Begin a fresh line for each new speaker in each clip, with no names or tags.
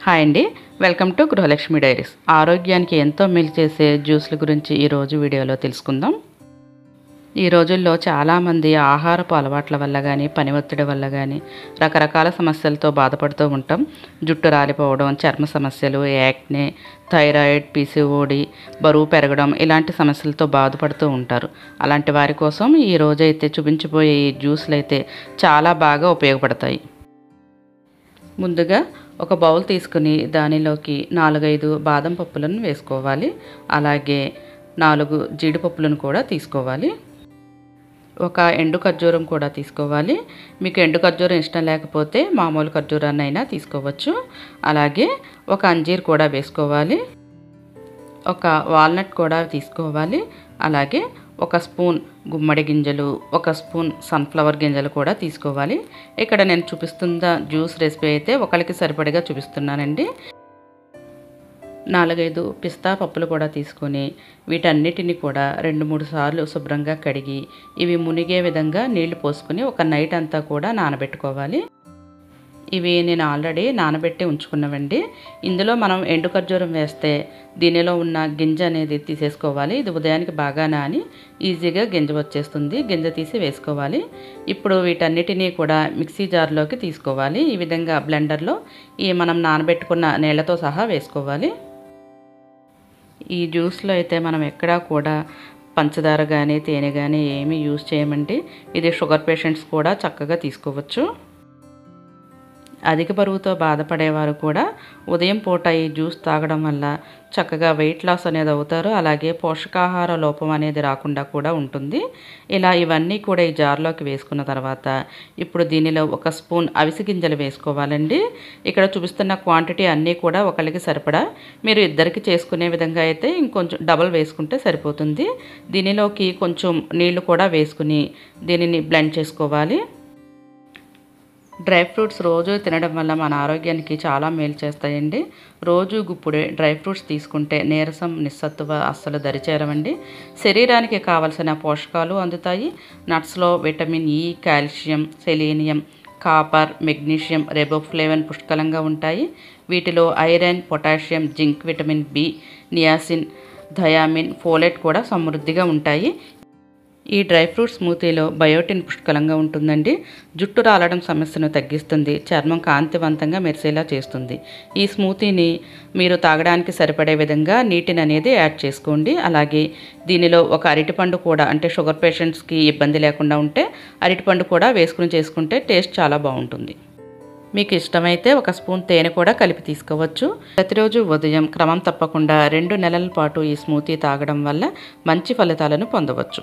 Hi అండి, welcome to Gruhalakshmi diaries. ఆరోగ్యానికి ఎంతో మేలు చేసే జ్యూస్ల గురించి ఈరోజు వీడియోలో తెలుసుకుందాం. ఈ రోజుల్లో చాలామంది ఆహారపు అలవాట్ల వల్ల కానీ, పని ఒత్తిడి వల్ల కానీ రకరకాల సమస్యలతో బాధపడుతూ ఉంటాం. జుట్టు రాలిపోవడం, చర్మ సమస్యలు, యాక్నే, థైరాయిడ్, పీసీఓడి, బరువు పెరగడం ఇలాంటి సమస్యలతో బాధపడుతూ ఉంటారు. అలాంటి వారి కోసం ఈ రోజైతే చూపించబోయే ఈ జ్యూస్లు అయితే చాలా బాగా ఉపయోగపడతాయి. ముందుగా ఒక బౌల్ తీసుకుని దానిలోకి 4-5 బాదం పప్పులను వేసుకోవాలి. అలాగే 4 జీడిపప్పులను కూడా తీసుకోవాలి. ఒక ఎండు ఖర్జూరం కూడా తీసుకోవాలి. మీకు ఎండు ఖర్జూరం ఇష్టం లేకపోతే మామూలు ఖర్జూరాన్ని అయినా తీసుకోవచ్చు. అలాగే ఒక అంజీర్ కూడా వేసుకోవాలి. ఒక వాల్నట్ కూడా తీసుకోవాలి. అలాగే ఒక స్పూన్ గుమ్మడి గింజలు, ఒక స్పూన్ సన్ఫ్లవర్ గింజలు కూడా తీసుకోవాలి. ఇక్కడ నేను చూపిస్తున్న జ్యూస్ రెసిపీ అయితే ఒకరికి సరిపడిగా చూపిస్తున్నానండి. 4-5 పిస్తా పప్పులు కూడా తీసుకొని వీటన్నిటిని కూడా 2-3 సార్లు శుభ్రంగా కడిగి ఇవి మునిగే విధంగా నీళ్లు పోసుకొని ఒక నైట్ అంతా కూడా నానబెట్టుకోవాలి. ఇవి నేను ఆల్రెడీ నానబెట్టి ఉంచుకున్నవండి. ఇందులో మనం ఎండు ఖర్జూరం వేస్తే దీనిలో ఉన్న గింజ అనేది తీసేసుకోవాలి. ఇది ఉదయానికి బాగా నాని ఈజీగా గింజ వచ్చేస్తుంది. గింజ తీసి వేసుకోవాలి. ఇప్పుడు వీటన్నిటినీ కూడా మిక్సీ జార్లోకి తీసుకోవాలి. ఈ విధంగా బ్లెండర్లో ఈ మనం నానబెట్టుకున్న నీళ్లతో సహా వేసుకోవాలి. ఈ జ్యూస్లో అయితే మనం ఎక్కడా కూడా పంచదార కానీ తేనె కానీ ఏమీ యూజ్ చేయమండి. ఇది షుగర్ పేషెంట్స్ కూడా చక్కగా తీసుకోవచ్చు. అధిక బరువుతో బాధపడేవారు కూడా ఉదయం పూట ఈ జ్యూస్ తాగడం వల్ల చక్కగా వెయిట్ లాస్ అనేది అవుతారు. అలాగే పోషకాహార లోపం అనేది రాకుండా కూడా ఉంటుంది. ఇలా ఇవన్నీ కూడా ఈ జార్లోకి వేసుకున్న తర్వాత ఇప్పుడు దీనిలో ఒక స్పూన్ అవిసె గింజలు వేసుకోవాలండి. ఇక్కడ చూపిస్తున్న క్వాంటిటీ అన్నీ కూడా ఒకరికి సరిపడా. మీరు ఇద్దరికి చేసుకునే విధంగా అయితే ఇంకొంచెం డబల్ వేసుకుంటే సరిపోతుంది. దీనిలోకి కొంచెం నీళ్లు కూడా వేసుకుని దీనిని బ్లెండ్ చేసుకోవాలి. డ్రై ఫ్రూట్స్ రోజు తినడం వల్ల మన ఆరోగ్యానికి చాలా మేలు చేస్తాయండి. రోజు గుప్పుడే డ్రై ఫ్రూట్స్ తీసుకుంటే నీరసం, నిస్సత్తువ అస్సలు దరిచేరవండి. శరీరానికి కావలసిన పోషకాలు అందుతాయి. నట్స్లో vitamin E, calcium, selenium, copper, magnesium, riboflavin పుష్కలంగా ఉంటాయి. వీటిలో iron, potassium, zinc, vitamin B, niacin, thiamine, folate కూడా సమృద్ధిగా ఉంటాయి. ఈ డ్రై ఫ్రూట్ స్మూతీలో బయోటిన్ పుష్కలంగా ఉంటుందండి. జుట్టు రాలడం సమస్యను తగ్గిస్తుంది. చర్మం కాంతివంతంగా మెరిసేలా చేస్తుంది. ఈ స్మూతీని మీరు తాగడానికి సరిపడే విధంగా నీటిని అనేది యాడ్ చేసుకోండి. అలాగే దీనిలో ఒక అరటిపండు కూడా, అంటే షుగర్ పేషెంట్స్కి ఇబ్బంది లేకుండా ఉంటే అరటిపండు కూడా వేసుకుని చేసుకుంటే టేస్ట్ చాలా బాగుంటుంది. మీకు ఇష్టమైతే ఒక స్పూన్ తేనె కూడా కలిపి తీసుకోవచ్చు. ప్రతిరోజు ఉదయం క్రమం తప్పకుండా 2 నెలల పాటు ఈ స్మూతీ తాగడం వల్ల మంచి ఫలితాలను పొందవచ్చు.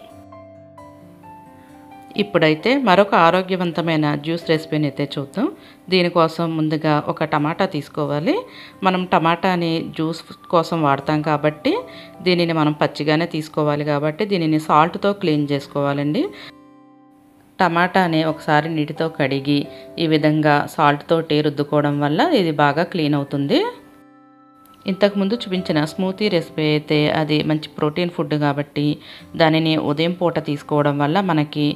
ఇప్పుడైతే మరొక ఆరోగ్యవంతమైన జ్యూస్ రెసిపీని అయితే చూద్దాం. దీనికోసం ముందుగా ఒక టమాటా తీసుకోవాలి. మనం టమాటాని జ్యూస్ కోసం వాడతాం కాబట్టి దీనిని మనం పచ్చిగానే తీసుకోవాలి. కాబట్టి దీనిని సాల్ట్తో క్లీన్ చేసుకోవాలండి. టమాటాని ఒకసారి నీటితో కడిగి ఈ విధంగా సాల్ట్ తోటి రుద్దుకోవడం వల్ల ఇది బాగా క్లీన్ అవుతుంది. ఇంతకుముందు చూపించిన స్మూతీ రెసిపీ అయితే అది మంచి ప్రోటీన్ ఫుడ్ కాబట్టి దానిని ఉదయం పూట తీసుకోవడం వల్ల మనకి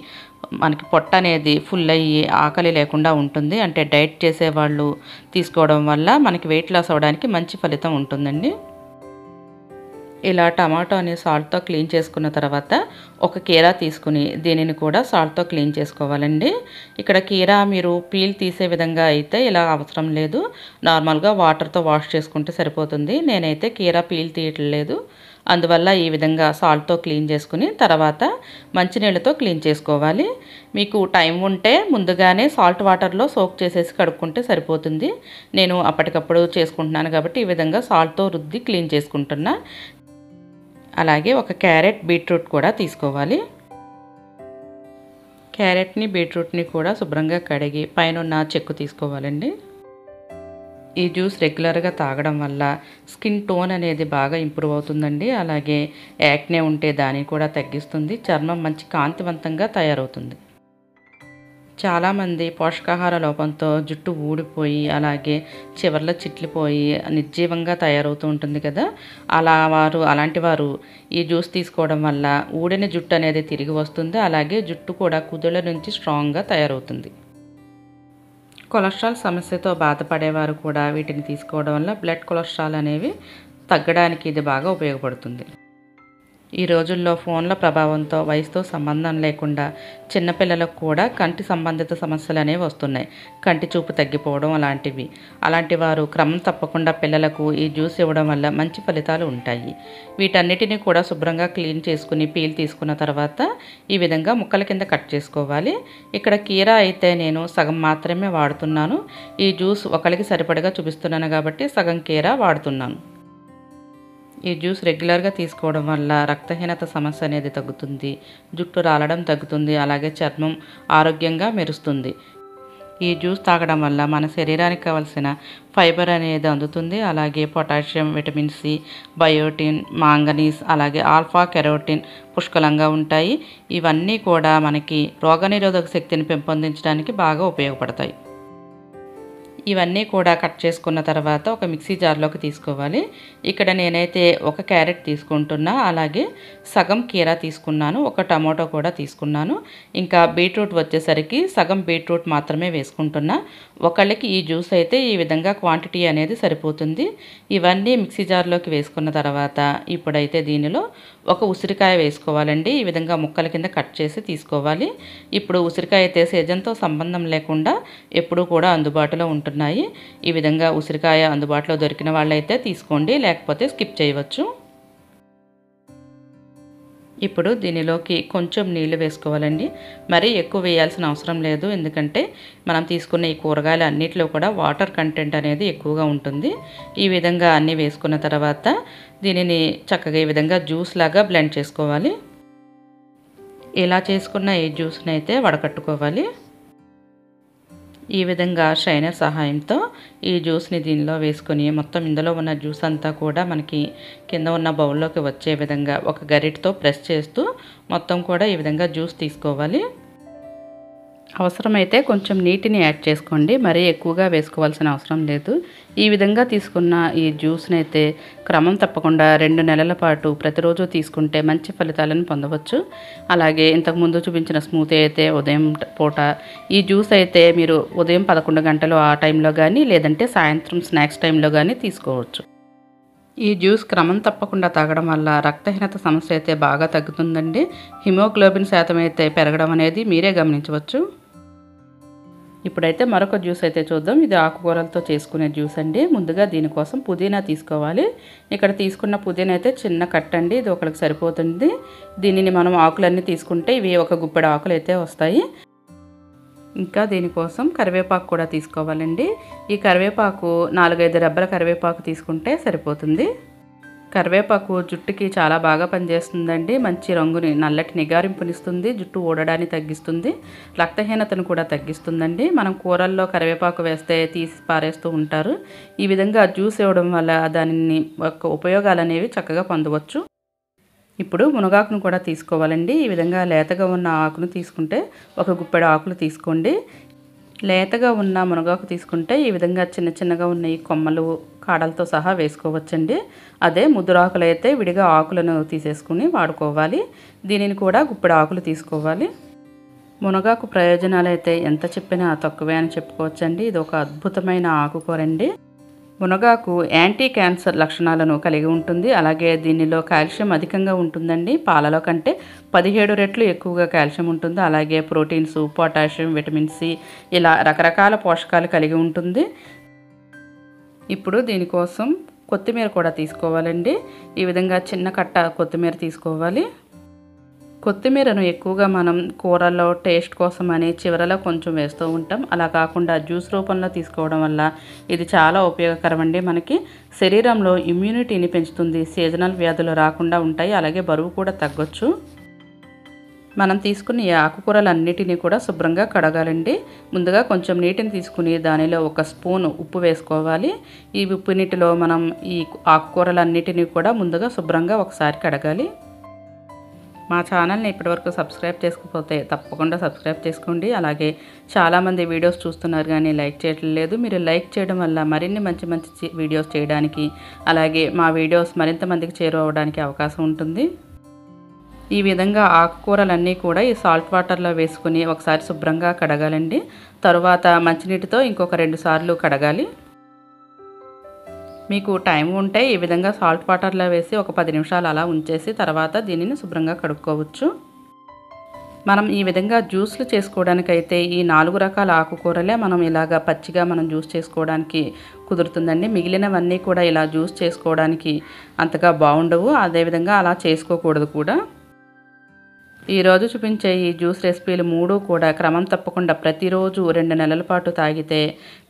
పొట్ట అనేది ఫుల్ అయ్యి ఆకలి లేకుండా ఉంటుంది. అంటే డైట్ చేసేవాళ్ళు తీసుకోవడం వల్ల మనకి వెయిట్ లాస్ అవ్వడానికి మంచి ఫలితం ఉంటుందండి. ఇలా టమాటోని సాల్ట్తో క్లీన్ చేసుకున్న తర్వాత ఒక కీరా తీసుకుని దీనిని కూడా సాల్ట్తో క్లీన్ చేసుకోవాలండి. ఇక్కడ కీరా మీరు పీల్ తీసే విధంగా అయితే ఇలా అవసరం లేదు. నార్మల్గా వాటర్తో వాష్ చేసుకుంటే సరిపోతుంది. నేనైతే కీరా పీల్ తీయట్లేదు. అందువల్ల ఈ విధంగా సాల్ట్తో క్లీన్ చేసుకుని తర్వాత మంచినీళ్ళతో క్లీన్ చేసుకోవాలి. మీకు టైం ఉంటే ముందుగానే సాల్ట్ వాటర్లో సోక్ చేసేసి కడుక్కుంటే సరిపోతుంది. నేను అప్పటికప్పుడు చేసుకుంటున్నాను కాబట్టి ఈ విధంగా సాల్ట్తో రుద్ది క్లీన్ చేసుకుంటున్నా. అలాగే ఒక క్యారెట్, బీట్రూట్ కూడా తీసుకోవాలి. క్యారెట్ని, బీట్రూట్ని కూడా శుభ్రంగా కడిగి పైన ఉన్న చెక్కు తీసుకోవాలండి. ఈ జ్యూస్ రెగ్యులర్గా తాగడం వల్ల స్కిన్ టోన్ అనేది బాగా ఇంప్రూవ్ అవుతుందండి. అలాగే యాక్నే ఉంటే దాన్ని కూడా తగ్గిస్తుంది. చర్మం మంచి కాంతివంతంగా తయారవుతుంది. చాలామంది పోషకాహార లోపంతో జుట్టు ఊడిపోయి అలాగే చివర్లో చిట్లిపోయి నిర్జీవంగా తయారవుతూ ఉంటుంది కదా. అలాంటి వారు ఈ జ్యూస్ తీసుకోవడం వల్ల ఊడిన జుట్టు అనేది తిరిగి వస్తుంది. అలాగే జుట్టు కూడా కుదుళ్ళ నుంచి స్ట్రాంగ్గా తయారవుతుంది. కొలెస్ట్రాల్ సమస్యతో బాధపడేవారు కూడా వీటిని తీసుకోవడం వల్ల బ్లడ్ కొలెస్ట్రాల్ అనేవి తగ్గడానికి ఇది బాగా ఉపయోగపడుతుంది. ఈ రోజుల్లో ఫోన్ల ప్రభావంతో వయసుతో సంబంధం లేకుండా చిన్నపిల్లలకు కూడా కంటి సంబంధిత సమస్యలు అనేవి వస్తున్నాయి. కంటి చూపు తగ్గిపోవడం అలాంటి వారు క్రమం తప్పకుండా పిల్లలకు ఈ జ్యూస్ ఇవ్వడం వల్ల మంచి ఫలితాలు ఉంటాయి. వీటన్నిటిని కూడా శుభ్రంగా క్లీన్ చేసుకుని పీల్ తీసుకున్న తర్వాత ఈ విధంగా ముక్కల కింద కట్ చేసుకోవాలి. ఇక్కడ కీరా అయితే నేను సగం మాత్రమే వాడుతున్నాను. ఈ జ్యూస్ ఒకరికి సరిపడగా చూపిస్తున్నాను కాబట్టి సగం కీరా వాడుతున్నాను. ఈ జ్యూస్ రెగ్యులర్గా తీసుకోవడం వల్ల రక్తహీనత సమస్య అనేది తగ్గుతుంది, జుట్టు రాలడం తగ్గుతుంది, అలాగే చర్మం ఆరోగ్యంగా మెరుస్తుంది. ఈ జ్యూస్ తాగడం వల్ల మన శరీరానికి కావలసిన ఫైబర్ అనేది అందుతుంది. అలాగే potassium, vitamin C, biotin, manganese, అలాగే ఆల్ఫా కెరోటిన్ పుష్కలంగా ఉంటాయి. ఇవన్నీ కూడా మనకి రోగనిరోధక శక్తిని పెంపొందించడానికి బాగా ఉపయోగపడతాయి. ఇవన్నీ కూడా కట్ చేసుకున్న తర్వాత ఒక మిక్సీ జార్లోకి తీసుకోవాలి. ఇక్కడ నేనైతే ఒక క్యారెట్ తీసుకుంటున్నా, అలాగే సగం కీరా తీసుకున్నాను, ఒక టమాటో కూడా తీసుకున్నాను. ఇంకా బీట్రూట్ వచ్చేసరికి సగం బీట్రూట్ మాత్రమే వేసుకుంటున్నా. ఒకళ్ళకి ఈ జ్యూస్ అయితే ఈ విధంగా క్వాంటిటీ అనేది సరిపోతుంది. ఇవన్నీ మిక్సీ జార్లోకి వేసుకున్న తర్వాత ఇప్పుడైతే దీనిలో ఒక ఉసిరికాయ వేసుకోవాలండి. ఈ విధంగా ముక్కల కింద కట్ చేసి తీసుకోవాలి. ఇప్పుడు ఉసిరికాయ అయితే సీజన్తో సంబంధం లేకుండా ఎప్పుడూ కూడా అందుబాటులో ఉంటున్నాయి. ఈ విధంగా ఉసిరికాయ అందుబాటులో దొరికిన వాళ్ళైతే తీసుకోండి, లేకపోతే స్కిప్ చేయవచ్చు. ఇప్పుడు దీనిలోకి కొంచెం నీళ్లు వేసుకోవాలండి. మరీ ఎక్కువ వేయాల్సిన అవసరం లేదు, ఎందుకంటే మనం తీసుకున్న ఈ కూరగాయలు అన్నిటిలో కూడా వాటర్ కంటెంట్ అనేది ఎక్కువగా ఉంటుంది. ఈ విధంగా అన్నీ వేసుకున్న తర్వాత దీనిని చక్కగా ఈ విధంగా జ్యూస్ లాగా బ్లెండ్ చేసుకోవాలి. ఇలా చేసుకున్న ఈ జ్యూస్ని అయితే వడకట్టుకోవాలి. ఈ విధంగా స్ట్రైనర్ సహాయంతో ఈ జ్యూస్ని దీనిలో వేసుకొని మొత్తం ఇందులో ఉన్న జ్యూస్ అంతా కూడా మనకి కింద ఉన్న బౌల్లోకి వచ్చే విధంగా ఒక గరిటతో ప్రెస్ చేస్తూ మొత్తం కూడా ఈ విధంగా జ్యూస్ తీసుకోవాలి. అవసరమైతే కొంచెం నీటిని యాడ్ చేసుకోండి, మరీ ఎక్కువగా వేసుకోవాల్సిన అవసరం లేదు. ఈ విధంగా తీసుకున్న ఈ జ్యూస్ని అయితే క్రమం తప్పకుండా 2 నెలల పాటు ప్రతిరోజు తీసుకుంటే మంచి ఫలితాలను పొందవచ్చు. అలాగే ఇంతకుముందు చూపించిన స్మూతీ అయితే ఉదయం పూట, ఈ జ్యూస్ అయితే మీరు ఉదయం 11 గంటలు ఆ టైంలో కానీ, లేదంటే సాయంత్రం స్నాక్స్ టైంలో కానీ తీసుకోవచ్చు. ఈ జ్యూస్ క్రమం తప్పకుండా తాగడం వల్ల రక్తహీనత సమస్య అయితే బాగా తగ్గుతుందండి. హిమోగ్లోబిన్ శాతం అయితే పెరగడం అనేది మీరే గమనించవచ్చు. ఇప్పుడైతే మరొక జ్యూస్ అయితే చూద్దాం. ఇది ఆకుకూరలతో చేసుకునే జ్యూస్ అండి. ముందుగా దీనికోసం పుదీనా తీసుకోవాలి. ఇక్కడ తీసుకున్న పుదీనా అయితే చిన్న కట్ట అండి, ఇది ఒకరికి సరిపోతుంది. దీనిని మనం ఆకులన్నీ తీసుకుంటే ఇవి ఒక గుప్పెడు ఆకులు అయితే వస్తాయి. ఇంకా దీనికోసం కరివేపాకు కూడా తీసుకోవాలండి. ఈ కరివేపాకు 4-5 రెబ్బల కరివేపాకు తీసుకుంటే సరిపోతుంది. కరివేపాకు జుట్టుకి చాలా బాగా పనిచేస్తుందండి. మంచి రంగుని, నల్లటి నిగారింపునిస్తుంది, జుట్టు ఊడడాన్ని తగ్గిస్తుంది, రక్తహీనతను కూడా తగ్గిస్తుందండి. మనం కూరల్లో కరివేపాకు వేస్తే తీసి పారేస్తూ ఉంటారు. ఈ విధంగా జ్యూస్ ఇవ్వడం వల్ల దానిని యొక్క ఉపయోగాలు అనేవి చక్కగా పొందవచ్చు. ఇప్పుడు మునగాకును కూడా తీసుకోవాలండి. ఈ విధంగా లేతగా ఉన్న ఆకును తీసుకుంటే ఒక గుప్పెడు ఆకులు తీసుకోండి. లేతగా ఉన్న మునగాకు తీసుకుంటే ఈ విధంగా చిన్న చిన్నగా ఉన్న ఈ కొమ్మలు కాడలతో సహా వేసుకోవచ్చండి. అదే ముదురాకులు అయితే విడిగా ఆకులను తీసేసుకుని వాడుకోవాలి. దీనిని కూడా గుప్పెడు ఆకులు తీసుకోవాలి. మునగాకు ప్రయోజనాలు అయితే ఎంత చెప్పినా తక్కువే అని చెప్పుకోవచ్చండి. ఇది ఒక అద్భుతమైన ఆకుకూర అండి. మునగాకు యాంటీ క్యాన్సర్ లక్షణాలను కలిగి ఉంటుంది. అలాగే దీనిలో కాల్షియం అధికంగా ఉంటుందండి. పాలలో కంటే 17 రెట్లు ఎక్కువగా కాల్షియం ఉంటుంది. అలాగే ప్రోటీన్స్, పొటాషియం, విటమిన్ సి, ఇలా రకరకాల పోషకాలు కలిగి ఉంటుంది. ఇప్పుడు దీనికోసం కొత్తిమీర కూడా తీసుకోవాలండి. ఈ విధంగా చిన్న కట్ట కొత్తిమీర తీసుకోవాలి. కొత్తిమీరను ఎక్కువగా మనం కూరల్లో టేస్ట్ కోసం అని చివరలో కొంచెం వేస్తూ ఉంటాం. అలా కాకుండా జ్యూస్ రూపంలో తీసుకోవడం వల్ల ఇది చాలా ఉపయోగకరం అండి. మనకి శరీరంలో ఇమ్యూనిటీని పెంచుతుంది, సీజనల్ వ్యాధులు రాకుండా ఉంటాయి, అలాగే బరువు కూడా తగ్గొచ్చు. మనం తీసుకున్న ఈ ఆకుకూరలన్నిటినీ కూడా శుభ్రంగా కడగాలండి. ముందుగా కొంచెం నీటిని తీసుకుని దానిలో 1 స్పూన్ ఉప్పు వేసుకోవాలి. ఈ ఉప్పు నీటిలో మనం ఈ ఆకుకూరలన్నిటినీ కూడా ముందుగా శుభ్రంగా ఒకసారి కడగాలి. మా ఛానల్ని ఇప్పటివరకు సబ్స్క్రైబ్ చేసుకోకపోతే తప్పకుండా సబ్స్క్రైబ్ చేసుకోండి. అలాగే చాలామంది వీడియోస్ చూస్తున్నారు కానీ లైక్ చేయట్లేదు. మీరు లైక్ చేయడం వల్ల మరిన్ని మంచి మంచి వీడియోస్ చేయడానికి, అలాగే మా వీడియోస్ మరింత మందికి చేరువవడానికి అవకాశం ఉంటుంది. ఈ విధంగా ఆకుకూరలన్నీ కూడా ఈ సాల్ట్ వాటర్లో వేసుకుని ఒకసారి శుభ్రంగా కడగాలండి. తరువాత మంచినీటితో ఇంకొక 2 సార్లు కడగాలి. మీకు టైం ఉంటే ఈ విధంగా సాల్ట్ వాటర్లో వేసి ఒక 10 నిమిషాలు అలా ఉంచేసి తర్వాత దీనిని శుభ్రంగా కడుక్కోవచ్చు. మనం ఈ విధంగా జ్యూస్లు చేసుకోవడానికైతే ఈ 4 రకాల ఆకుకూరలే మనం ఇలాగా పచ్చిగా మనం జ్యూస్ చేసుకోవడానికి కుదురుతుందండి. మిగిలినవన్నీ కూడా ఇలా జ్యూస్ చేసుకోవడానికి అంతగా బాగుండవు. అదేవిధంగా అలా చేసుకోకూడదు కూడా. ఈరోజు చూపించే ఈ జ్యూస్ రెసిపీలు 3 కూడా క్రమం తప్పకుండా ప్రతిరోజు 2 నెలల పాటు తాగితే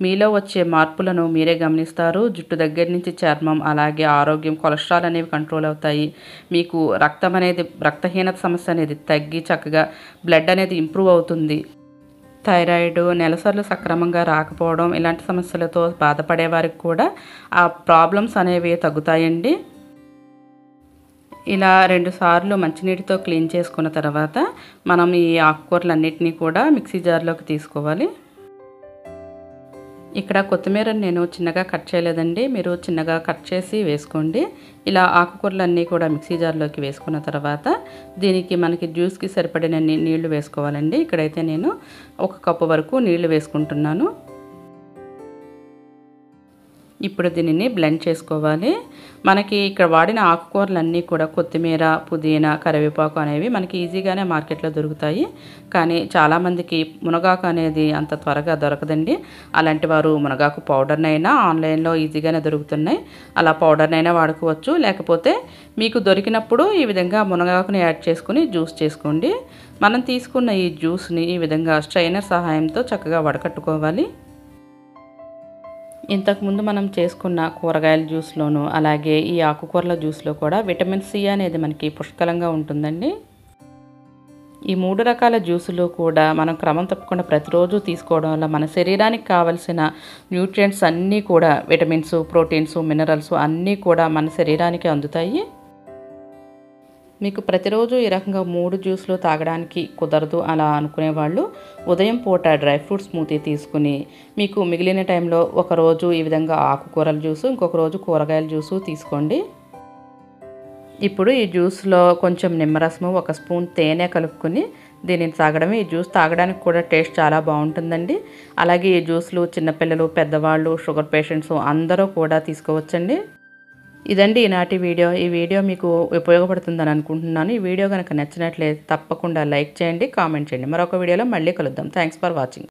మీలో వచ్చే మార్పులను మీరే గమనిస్తారు. జుట్టు దగ్గర నుంచి చర్మం, అలాగే ఆరోగ్యం, కొలెస్ట్రాల్ అనేవి కంట్రోల్ అవుతాయి. మీకు రక్తహీనత సమస్య అనేది తగ్గి చక్కగా బ్లడ్ అనేది ఇంప్రూవ్ అవుతుంది. థైరాయిడ్, నెలసర్లు సక్రమంగా రాకపోవడం ఇలాంటి సమస్యలతో బాధపడే వారికి కూడా ఆ ప్రాబ్లమ్స్ అనేవి తగ్గుతాయండి. ఇలా 2 సార్లు మంచినీటితో క్లీన్ చేసుకున్న తర్వాత మనం ఈ ఆకుకూరలన్నిటినీ కూడా మిక్సీ జార్లోకి తీసుకోవాలి. ఇక్కడ కొత్తిమీరని నేను చిన్నగా కట్ చేయలేదండి. మీరు చిన్నగా కట్ చేసి వేసుకోండి. ఇలా ఆకుకూరలన్నీ కూడా మిక్సీ జార్లోకి వేసుకున్న తర్వాత దీనికి మనకి జ్యూస్కి సరిపడినన్ని నీళ్లు వేసుకోవాలండి. ఇక్కడైతే నేను 1 కప్పు వరకు నీళ్లు వేసుకుంటున్నాను. ఇప్పుడు దీనిని బ్లెండ్ చేసుకోవాలి. మనకి ఇక్కడ వాడిన ఆకుకూరలన్నీ కూడా కొత్తిమీర, పుదీనా, కరివేపాకు అనేవి మనకి ఈజీగానే మార్కెట్లో దొరుకుతాయి. కానీ చాలామందికి మునగాకు అనేది అంత త్వరగా దొరకదండి. అలాంటి వారు మునగాకు పౌడర్నైనా ఆన్లైన్లో ఈజీగానే దొరుకుతున్నాయి. అలా పౌడర్నైనా వాడుకోవచ్చు. లేకపోతే మీకు దొరికినప్పుడు ఈ విధంగా మునగాకుని యాడ్ చేసుకుని జ్యూస్ చేసుకోండి. మనం తీసుకున్న ఈ జ్యూస్ని ఈ విధంగా స్ట్రైనర్ సహాయంతో చక్కగా వడకట్టుకోవాలి. ఇంతకుముందు మనం చేసుకున్న కూరగాయల జ్యూస్లోను అలాగే ఈ ఆకుకూరల జ్యూస్లో కూడా విటమిన్ సి అనేది మనకి పుష్కలంగా ఉంటుందండి. ఈ 3 రకాల జ్యూసులు కూడా మనం క్రమం తప్పకుండా ప్రతిరోజు తీసుకోవడం వల్ల మన శరీరానికి కావలసిన న్యూట్రియంట్స్ అన్నీ కూడా విటమిన్స్, ప్రోటీన్స్, మినరల్స్ అన్నీ కూడా మన శరీరానికి అందుతాయి. మీకు ప్రతిరోజు ఈ రకంగా 3 జ్యూస్లు తాగడానికి కుదరదు అలా అనుకునేవాళ్ళు ఉదయం పూట డ్రై ఫ్రూట్ స్మూతీ తీసుకుని మీకు మిగిలిన టైంలో ఒకరోజు ఈ విధంగా ఆకుకూరల జ్యూసు, ఇంకొక రోజు కూరగాయల జ్యూసు తీసుకోండి. ఇప్పుడు ఈ జ్యూస్లో కొంచెం నిమ్మరసము, 1 స్పూన్ తేనె కలుపుకొని దీనిని తాగడమే. ఈ జ్యూస్ తాగడానికి కూడా టేస్ట్ చాలా బాగుంటుందండి. అలాగే ఈ జ్యూస్లు చిన్నపిల్లలు, పెద్దవాళ్ళు, షుగర్ పేషెంట్స్ అందరూ కూడా తీసుకోవచ్చండి. ఇదండి ఈనాటి వీడియో. ఈ వీడియో మీకు ఉపయోగపడుతుందని అనుకుంటున్నాను. ఈ వీడియో కనుక నచ్చినట్లయితే తప్పకుండా లైక్ చేయండి, కామెంట్ చేయండి. మరొక వీడియోలో మళ్ళీ కలుద్దాం. Thanks for watching.